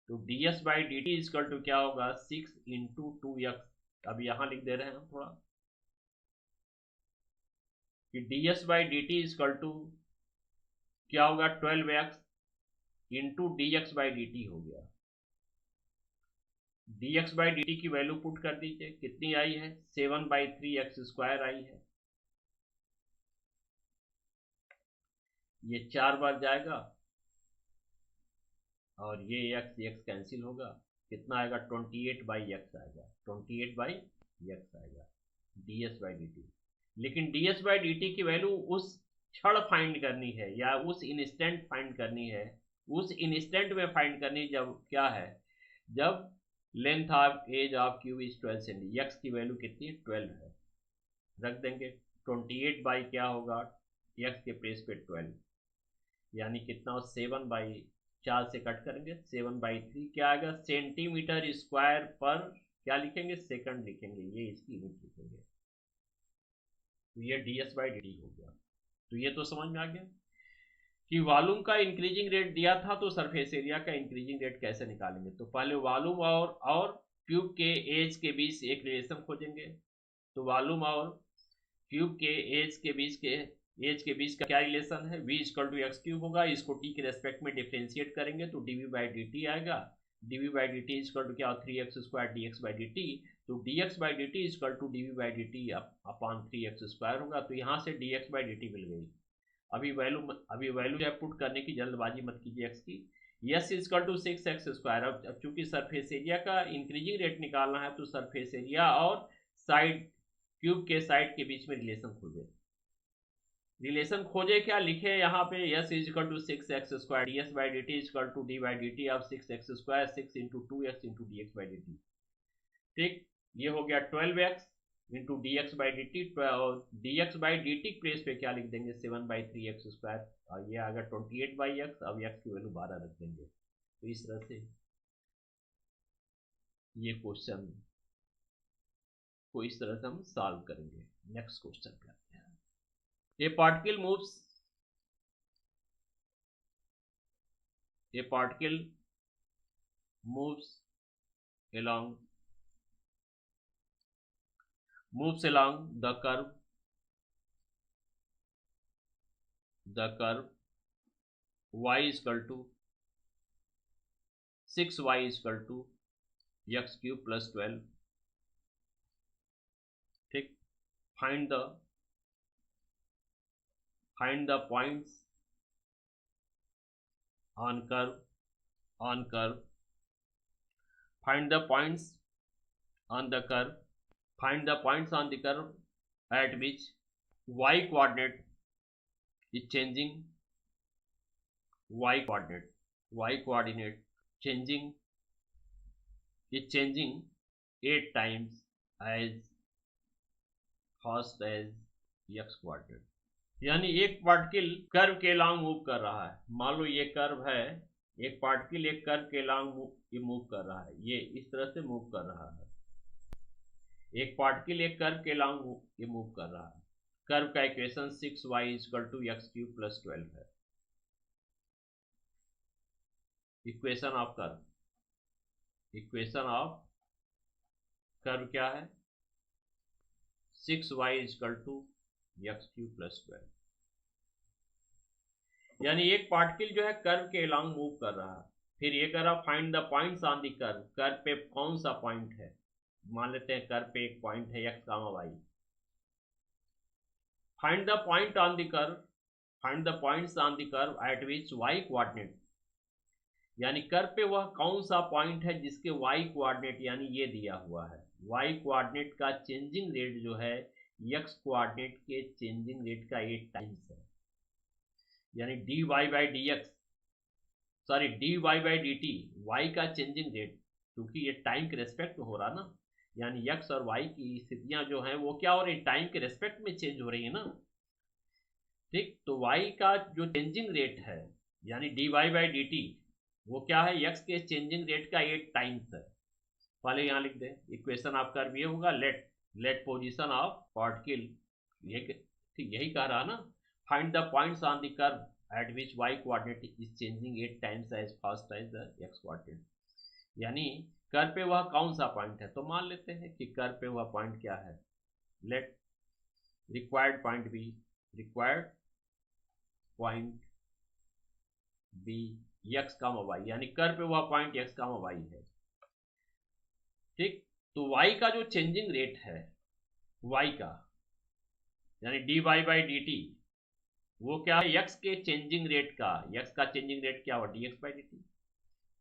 तो ds by D T equal to क्या होगा, 6 इंटू 2x। अब यहां लिख दे रहे हैं हम थोड़ा, कि ds by D T equal to क्या होगा 12x into dx by D T हो गया। dx बाई डी टी की वैल्यू पुट कर दीजिए, कितनी आई है 7/3x² आई है। ये 4 बार जाएगा और ये x कैंसिल होगा, कितना आएगा 28/x आएगा, 28/x आएगा ds बाई डी टी। लेकिन ds बाई डी टी की वैल्यू उस क्षण फाइंड करनी है या उस इंस्टेंट फाइंड करनी है, उस इंस्टेंट में फाइंड करनी जब क्या है, जब length of edge of cube is 12 centi, x की वैल्यू कितनी 12 है, रख देंगे 28 बाई क्या होगा x के प्लेस पे 12, यानी कितना 7/4 से कट करेंगे 7/3 क्या आएगा सेंटीमीटर स्क्वायर पर क्या लिखेंगे सेकंड लिखेंगे, ये इसकी यूनिट लिखेंगे। तो ये ds बाई डी टी हो गया। तो ये तो समझ में आ गया कि वॉल्यूम का इंक्रीजिंग रेट दिया था तो सरफेस एरिया का इंक्रीजिंग रेट कैसे निकालेंगे। तो पहले वॉल्यूम और क्यूब के एज के बीच एक रिलेशन खोजेंगे। तो वॉल्यूम और क्यूब के एज के बीच का क्या रिलेशन है, v equal to X cube होगा, इसको t के रेस्पेक्ट में डिफ्रेंशिएट करेंगे तो dv बाई डी टी आएगा, dv by D T equal to क्या 3x² dx by D T, तो dx by D T equal to dv by D T upon 3x² होगा। तो यहाँ से dx बाई डी टी मिल गई। अभी वैल्यू जो है पुट करने की जल्दबाजी मत कीजिए x की। S equal to 6x²। अब चूंकि सरफेस एरिया का इंक्रीजिंग रेट निकालना है तो सरफेस एरिया और साइड क्यूब के साइड के बीच में रिलेशन खोजे क्या लिखे यहाँ पे, S equal to 6x² ds by D T equal to d by D T of 6x², 6 into 2x into dx by D T. ठीक, ये हो गया 12x into dx by D T, और dx by D T place पे क्या लिख देंगे 7/3x², और ये आ गया 28/x। अब x की वैल्यू 12 रख देंगे। तो इस तरह से ये क्वेश्चन को इस तरह से हम सॉल्व करेंगे। नेक्स्ट क्वेश्चन करते हैं। A particle moves along the curve y is equal to 6y is equal to x cube plus 12। ठीक, find the points on curve find the points on the curve at which y coordinate is changing changing 8 times as fast as x coordinate। यानी एक पार्टिकल कर्व के लॉन्ग मूव कर रहा है। मान लो ये कर्व है, एक पार्टिकल एक कर्व के लॉन्ग मूव कर रहा है, ये इस तरह से मूव कर रहा है। एक पार्टिकल एक कर्व के लॉन्ग मूव कर रहा है। कर्व का equation 6y equal to X cube plus 12 है। इक्वेशन ऑफ कर्व क्या है 6y equal to X cube plus 12। यानी एक पार्टिकल जो है कर्व के लॉन्ग मूव कर रहा है। फिर ये कह रहा find the points on the curve, curve पे कौन सा पॉइंट है। मान लेते हैं कर्व पे एक पॉइंट है x, y। Find the point on the curve, find the points on the curve at which y coordinate, यानी कर्व पे वह कौन सा पॉइंट है जिसके y कोऑर्डिनेट यानी ये दिया हुआ है। y कोऑर्डिनेट का चेंजिंग रेट जो है x कोऑर्डिनेट के चेंजिंग रेट का 8 टाइम्स है। यानी dy बाई dt y का चेंजिंग रेट, क्योंकि ये टाइम के रेस्पेक्ट में हो रहा ना, यानी x और y की स्थितियां जो हैं वो क्या हो रही, टाइम के रेस्पेक्ट में चेंज हो रही है ना। ठीक, तो y का जो चेंजिंग रेट है यानी dy बाई dt वो क्या है x के चेंजिंग रेट का 8 टाइम्स है। पहले यहाँ लिख दे इक्वेशन ऑफ कर्व ये होगा लेट पोजीशन ऑफ पार्टिकल, ठीक यही कह रहा ना, find the points on the curve at which y coordinate is changing 8 times as fast as the x coordinate. यानी कर्व पे वह कौन सा पॉइंट है, तो मान लेते हैं कि कर्व पे वह पॉइंट क्या है। Let required point be required point be X comma Y, यानी कर पे वह पॉइंट एक्स कामा वाई है। ठीक, तो वाई का जो चेंजिंग रेट है वाई का, यानी D Y by D T, वो क्या है एक्स के चेंजिंग रेट का, एक्स का चेंजिंग रेट क्या हुआ D X by D T,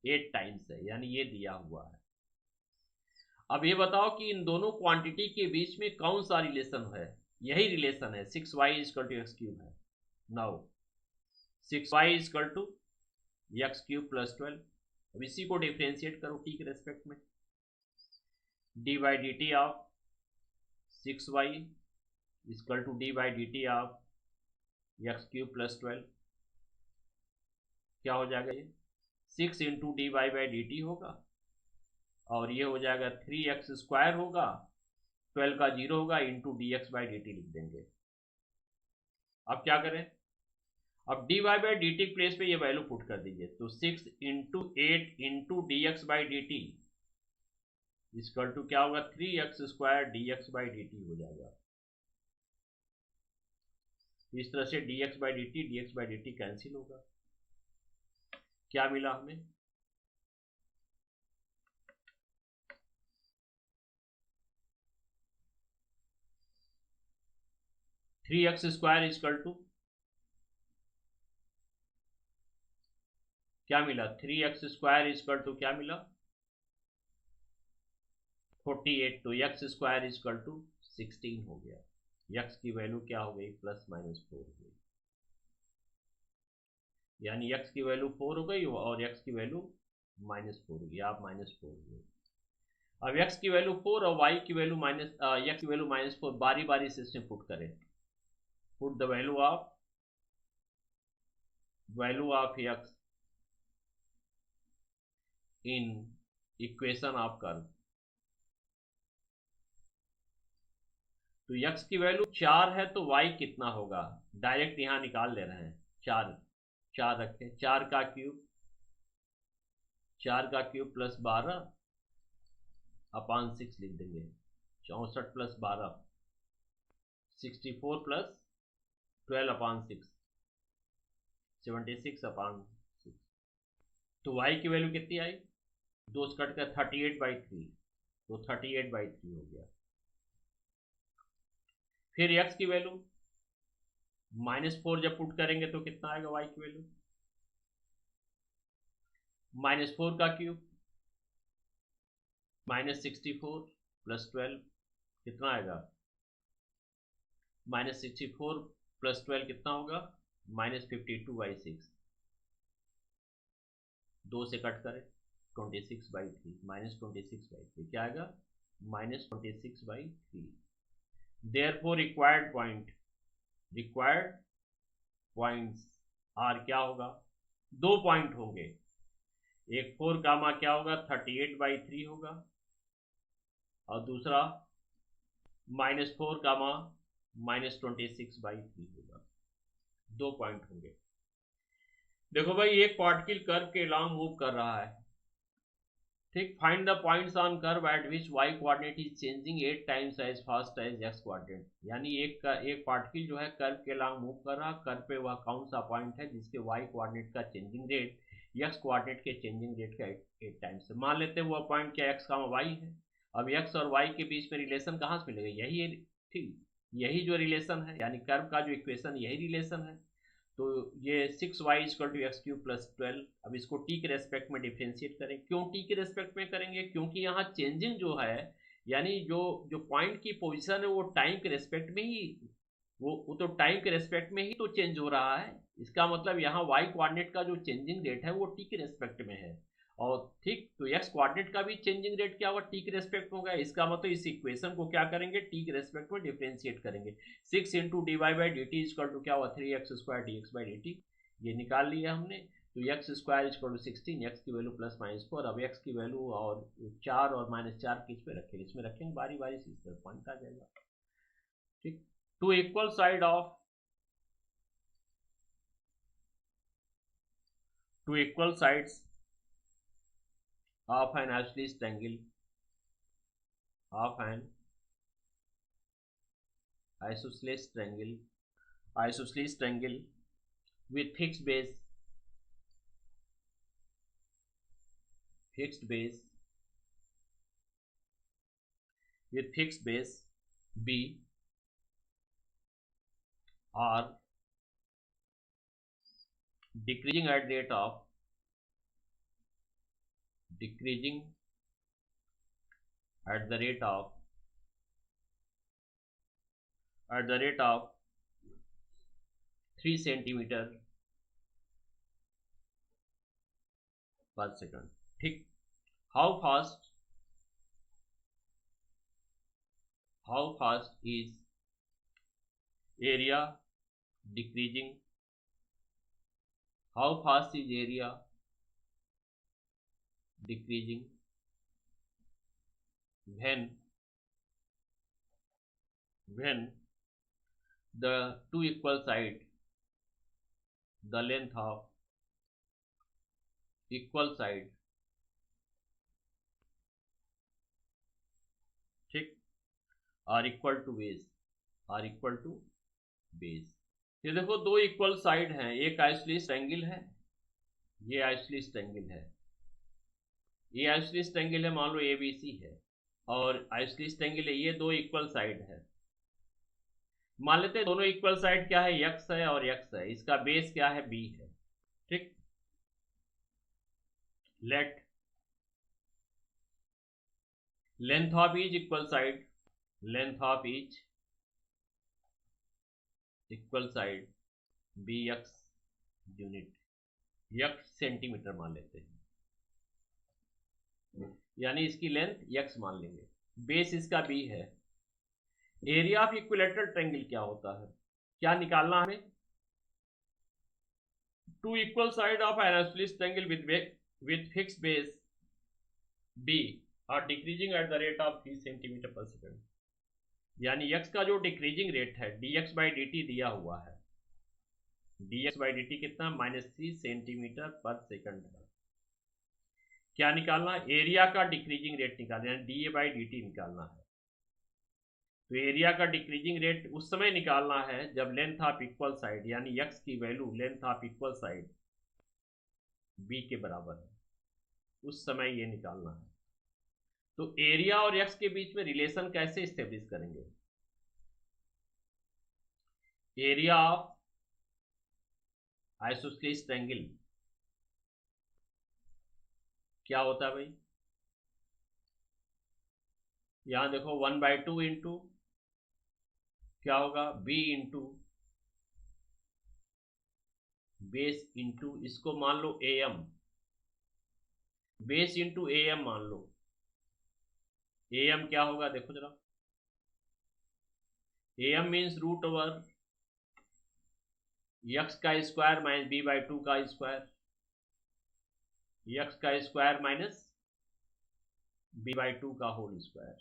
8 times है, यानी ये दिया हुआ है। अब ये बताओ कि इन दोनों क्वांटिटी के बीच में कौन सा रिलेशन है, यही रिलेशन है 6y equal to X cube है। Now 6y equal to X cube plus 12, अब इसी को डिफ्रेंशिएट करो टी के रेस्पेक्ट में, D by D T of 6y equal to D by D T of X cube plus 12, क्या हो जाएगा ये 6 into D Y by D T होगा, और ये हो जाएगा 3x स्क्वायर होगा, 12 का 0 होगा, into D X by D T लिख देंगे। अब क्या करें, अब D Y by D T place पे ये वैल्यू पुट कर दीजिए, तो 6 into 8 into D X by D T equal to क्या होगा 3x square D X by D T हो जाएगा। इस तरह से D X by D T cancel होगा, क्या मिला हमें 3x स्क्वायर इक्वल टू क्या मिला 3x स्क्वायर इक्वल टू क्या मिला 48, तो x स्क्वायर इक्वल टू 16 हो गया, x की वैल्यू क्या हो गई प्लस माइनस 4 हो गई, यानी x की वैल्यू 4 हो गई और x की वैल्यू माइनस 4 हो गई, आप माइनस 4 हो गई। अब x की वैल्यू 4 और y की वैल्यू x की वैल्यू माइनस 4 बारी बारी से इसमें पुट करें, put the value of x in equation of curve, तो x की वैल्यू 4 है तो y कितना होगा, डायरेक्ट यहां निकाल ले रहे हैं, 4 रखे, 4 का क्यूब प्लस 12 अपान 6 लिख देंगे, 64 प्लस 12 64 प्लस 12 अपान 6 76 अपान 6, तो y की वैल्यू कितनी आई, 2 से कट कर 38/3, तो 38/3 हो गया। फिर x की वैल्यू -4 जब पुट करेंगे तो कितना आएगा y की वैल्यू, -4 का क्यूब -64 प्लस 12 कितना आएगा, -64 प्लस 12 कितना होगा -52/6, 2 से कट करें 26/3 -26/3 क्या आएगा -26/3। देयरफॉर रिक्वायर्ड पॉइंट्स आर क्या होगा, 2 पॉइंट होंगे, एक 4 गामा क्या होगा 38/3 होगा, और दूसरा -4 गामा -26/3 होगा, 2 पॉइंट होंगे। देखो भाई एक पार्टिकल कर्व के लॉन्ग मूव कर रहा है, ठीक, find the points on curve at which Y coordinate is changing 8 times as fast as X coordinate, यानी एक पार्टिकल जो है कर्व के लॉन्ग मूव कर रहा, कर्व पे वह कौन सा पॉइंट है जिसके वाई कोऑर्डिनेट का चेंजिंग रेट एक्स कोऑर्डिनेट के चेंजिंग रेट का 8 टाइम्स है। मान लेते हैं वह पॉइंट क्या एक्स कामा वाई है, अब एक्स और वाई के बीच में रिलेशन कहाँ से मिलेगा, यही है, ठीक, यही जो रिलेशन है, यानी कर्व का जो इक्वेशन यही रिलेशन है, तो ये 6y equal to X cube plus 12, अब इसको t के रेस्पेक्ट में डिफ्रेंशिएट करें, क्यों t के रेस्पेक्ट में करेंगे, क्योंकि यहाँ चेंजिंग जो है, यानी जो पॉइंट की पोजीशन है वो टाइम के रेस्पेक्ट में ही, वो तो टाइम के रेस्पेक्ट में ही तो चेंज हो रहा है, इसका मतलब यहाँ y कोऑर्डिनेट का जो चेंजिंग रेट है वो t के रेस्पेक्ट में है, और ठीक, तो x कोऑर्डिनेट का भी चेंजिंग रेट क्या होगा t के रेस्पेक्ट होगा, इसका मतलब इस इक्वेशन को क्या करेंगे t के रेस्पेक्ट में डिफरेंशिएट करेंगे, 6 into D Y by D T equal to क्या हुआ 3x square D X by D T, ये निकाल लिया हमने, तो x square equal to 16, x की वैल्यू प्लस -4, अब x की वैल्यू और 4 और -4 किस पे रखेंगे, इसमें रखेंगे बारी बारी से, इस तरह पॉइंट आ जाएगा, ठीक, two equal side of two equal sides of an isosceles triangle isosceles triangle with fixed base B are decreasing at the rate of 3 centimeter per second. ठीक, how fast is area decreasing when the two equal side, the length of equal side, ठीक, are equal to base. ये देखो दो इक्वल साइड हैं, एक आइसोसेलेस ट्रायंगल है, ये आइसोसेलेस ट्रायंगल है, ये आइसोसेलेस ट्रायंगल है, मान लो ABC है, और आइसोसेलेस ट्रायंगल है, ये दो इक्वल साइड है। मान लेते हैं दोनों इक्वल साइड क्या है, x है और x है, इसका बेस क्या है, b है। ठीक, let length of each equal side be x unit, x centimetre मान लेते हैं, यानी इसकी लेंथ x मान लेंगे, बेस इसका b है। एरिया ऑफ इक्विलैटरल ट्रायंगल क्या होता है, क्या निकालना हमें, two equal side of an isosceles triangle with fixed base B are decreasing at the rate of 3 centimeter per second, यानी x का जो डिक्रीजिंग रेट है dx by dt दिया हुआ है, dx by dt कितना, -3 सेंटीमीटर पर सेकंड है। क्या निकालना, एरिया का डिक्रीजिंग रेट निकालना, यानी dA by dt निकालना है। तो एरिया का डिक्रीजिंग रेट उस समय निकालना है जब लेंथ ऑफ इक्वल साइड, यानी x की value length of equal side b के बराबर है, उस समय ये निकालना है। तो एरिया और x के बीच में रिलेशन कैसे स्टेब्लिश करेंगे, एरिया ऑफ आइसोसेलेस ट्रायंगल क्या होता है भाई, यहां देखो 1/2 इंटू क्या होगा, b इंटू बेस इंटू इसको मान लो am, बेस इंटू am मान लो, am क्या होगा देखो जरा, am means root over x का स्क्वायर माइनस b/2 का स्क्वायर, x का स्क्वायर माइनस b/2 का होल स्क्वायर।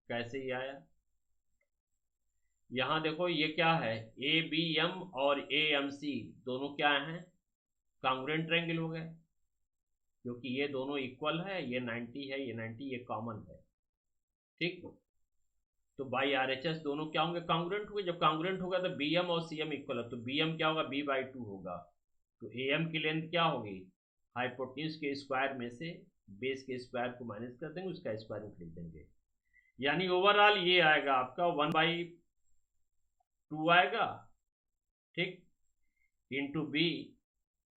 कैसे ही आया, यहां देखो ये क्या है, ABM और AMC दोनों क्या हैं, कांग्रुएंट ट्रायंगल हो गए, क्योंकि ये दोनों इक्वल है, ये 90 है, ये 90, ये कॉमन है। ठीक, तो बाई RHS दोनों क्या होंगे, कांग्रुएंट होंगे, जब कांग्रुएंट होगा तो BM और CM इक्वल है, तो BM क्या होगा, b/2 होगा, तो AM की लेंथ क्या होगी, हाइपोटेन्यूज के स्क्वायर में से बेस के स्क्वायर को माइनस कर देंगे, उसका स्क्वायर रूट लिख देंगे, यानी ओवरऑल ये आएगा आपका 1/2 आएगा, ठीक, into b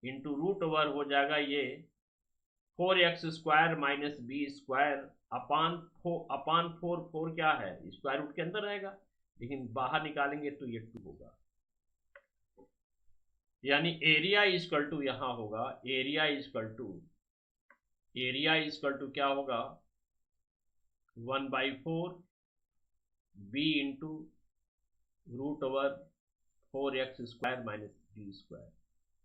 into root over हो जाएगा ये 4x square minus b square upon 4 क्या है, स्क्वायर रूट के अंदर रहेगा, लेकिन बाहर निकालेंगे तो ये 2 होगा, यानी एरिया इक्वल टू यहां होगा, एरिया इक्वल टू क्या होगा, 1/4 b into root over 4x square minus b square.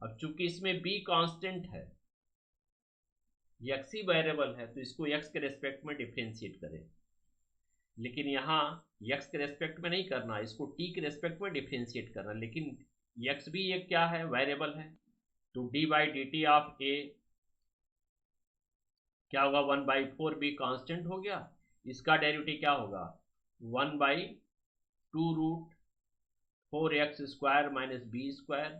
अब चूंकि इसमें b कांस्टेंट है, x ही वेरिएबल है, तो इसको x के रेस्पेक्ट में डिफरेंशिएट करें, लेकिन यहाँ x के रेस्पेक्ट में नहीं करना, इसको t के रेस्पेक्ट में डिफरेंशिएट करना, लेकिन x भी एक क्या है, वेरिएबल है, तो d/dt ऑफ a क्या होगा, 1/4 b कांस्टेंट हो गया, इसका डेरिवेटिव क्या होगा, 1/2 रूट 4x² माइनस b²।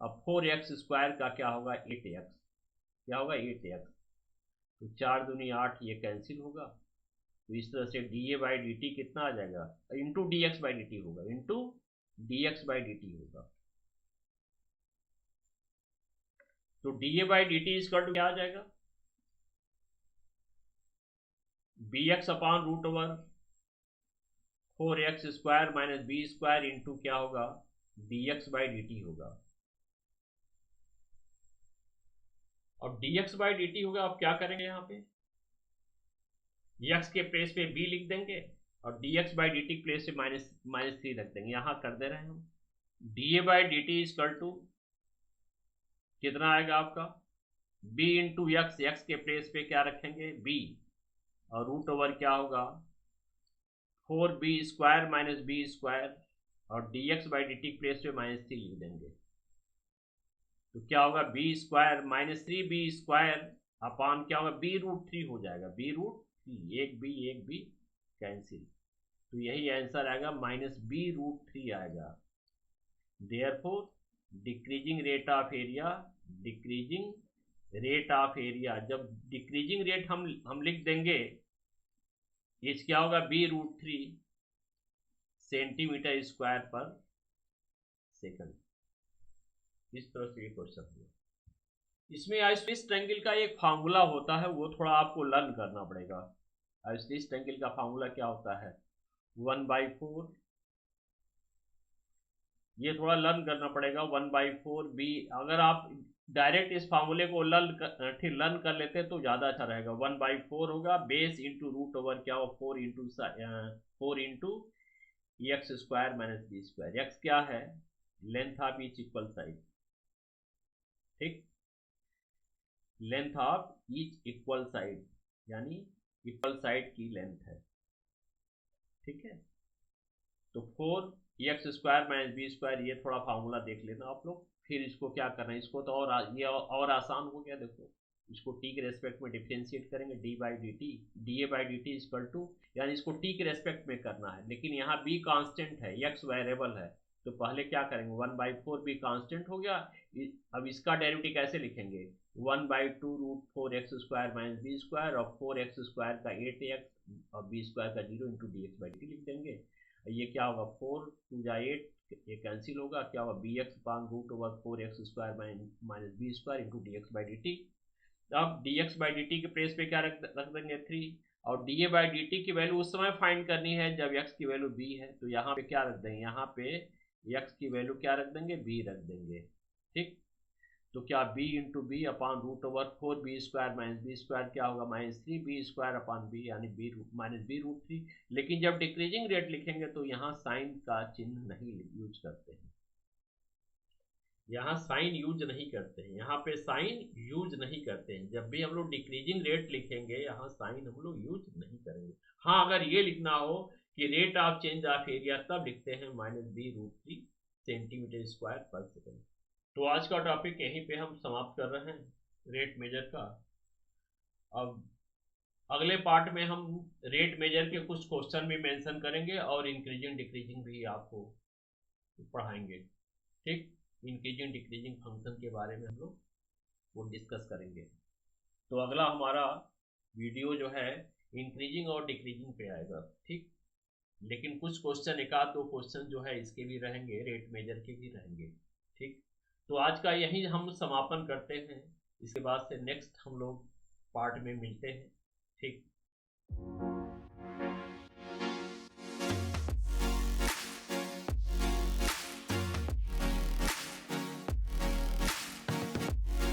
अब 4x² का क्या होगा 8x, क्या होगा 8x, तो 4 दूनी 8, ये कैंसिल होगा। तो इस तरह से dA/dt कितना आ जाएगा, इंटू dx/dt होगा, इंटू dx/dt होगा। तो dA/dt इसका क्या आ जाएगा, bx upon root over 4x² minus b² into क्या होगा dx/dt होगा। अब dx/dt होगा, अब क्या करेंगे, यहाँ पे x के प्लेस पे b लिख देंगे और dx/dt के प्लेस पे -3 रख देंगे। यहां कर दे रहे हैं हम। dA/dt इक्वल टू कितना आएगा आपका, b इंटू एक्स के प्लेस पे क्या रखेंगे b, और रूट ओवर क्या होगा 4b² माइनस b² और dx/dt के प्लेस पे -3 लिख देंगे। तो क्या होगा b² -3b² अपान क्या होगा b√3 हो जाएगा, b√3, एक b कैंसिल। तो यही आंसर आएगा -b√3 आएगा। Therefore decreasing rate of area, decreasing rate of area, जब डिक्रीजिंग रेट हम लिख देंगे, ये क्या होगा b√3 सेंटीमीटर स्क्वायर पर सेकंड। इस तरह से ये क्वेश्चन हुआ। इसमें आइसोसेलेस ट्रायंगल का एक फार्मूला होता है, वो थोड़ा आपको लर्न करना पड़ेगा। आइसोसेलेस ट्रायंगल का फार्मूला क्या होता है 1/4, ये थोड़ा लर्न करना पड़ेगा। 1/4 b, अगर आप डायरेक्ट इस फार्मूले को लर्न कर लेते तो ज़्यादा अच्छा रहेगा। 1/4 होगा बेस इंटू रूट ओवर क्या होगा 4 into x² minus b²। x क्या है, length of each equal side, ठीक, length of each equal side यानी इक्वल साइड की लेंथ है, ठीक है। तो 4x² माइनस b², ये थोड़ा फार्मूला देख लेना आप लोग। फिर इसको क्या करना है, इसको तो ये और आसान हो गया। देखो इसको t के रेस्पेक्ट में डिफ्रेंशिएट करेंगे, dA/dt इक्वल टू, यानी इसको t के रेस्पेक्ट में करना है, लेकिन यहाँ b कांस्टेंट है, x वेरिएबल है। तो पहले क्या करेंगे 1/4 b कांस्टेंट हो गया। अब इसका डेरिवेटिव कैसे लिखेंगे 1/2 रूट 4x² माइनस b² और 4x² का 8x और b² का 0 इंटू dx/dt लिख देंगे। ये क्या होगा 4 2 जा 8, ये कैंसिल होगा, क्या होगा bx पान root over 4x² minus b² into dx/dt। अब dx/dt के प्लेस पे क्या रख देंगे 3, और dA/dt की वैल्यू उस समय फाइंड करनी है जब x की वैल्यू b है। तो यहाँ पे क्या रख देंगे, यहाँ पे x की वैल्यू क्या रख देंगे b रख देंगे, ठीक। तो क्या b into b upon root over 4b² minus b² क्या होगा -3b² अपान b, यानी b-b√3। लेकिन जब डिक्रीजिंग रेट लिखेंगे तो यहाँ साइन का चिन्ह नहीं यूज करते हैं, यहाँ साइन यूज नहीं करते हैं, यहाँ पे साइन यूज नहीं करते हैं। जब भी हम लोग डिक्रीजिंग रेट लिखेंगे यहाँ साइन हम लोग यूज नहीं करेंगे। हाँ, अगर ये लिखना हो कि rate of change of area, तब लिखते हैं -b√3 सेंटीमीटर स्क्वायर पर सेकंड। तो आज का टॉपिक यहीं पे हम समाप्त कर रहे हैं रेट मेजर का। अब अगले पार्ट में हम रेट मेजर के कुछ क्वेश्चन भी मेंशन करेंगे और इंक्रीजिंग डिक्रीजिंग भी आपको पढ़ाएंगे, ठीक। इंक्रीजिंग डिक्रीजिंग फंक्शन के बारे में हम लोग वो डिस्कस करेंगे। तो अगला हमारा वीडियो जो है इंक्रीजिंग और डिक्रीजिंग पे आएगा, ठीक। लेकिन कुछ क्वेश्चन, एक आध दो क्वेश्चन जो है इसके भी रहेंगे, रेट मेजर के भी रहेंगे, ठीक। तो आज का यही हम समापन करते हैं। इसके बाद से नेक्स्ट हम लोग पार्ट में मिलते हैं, ठीक।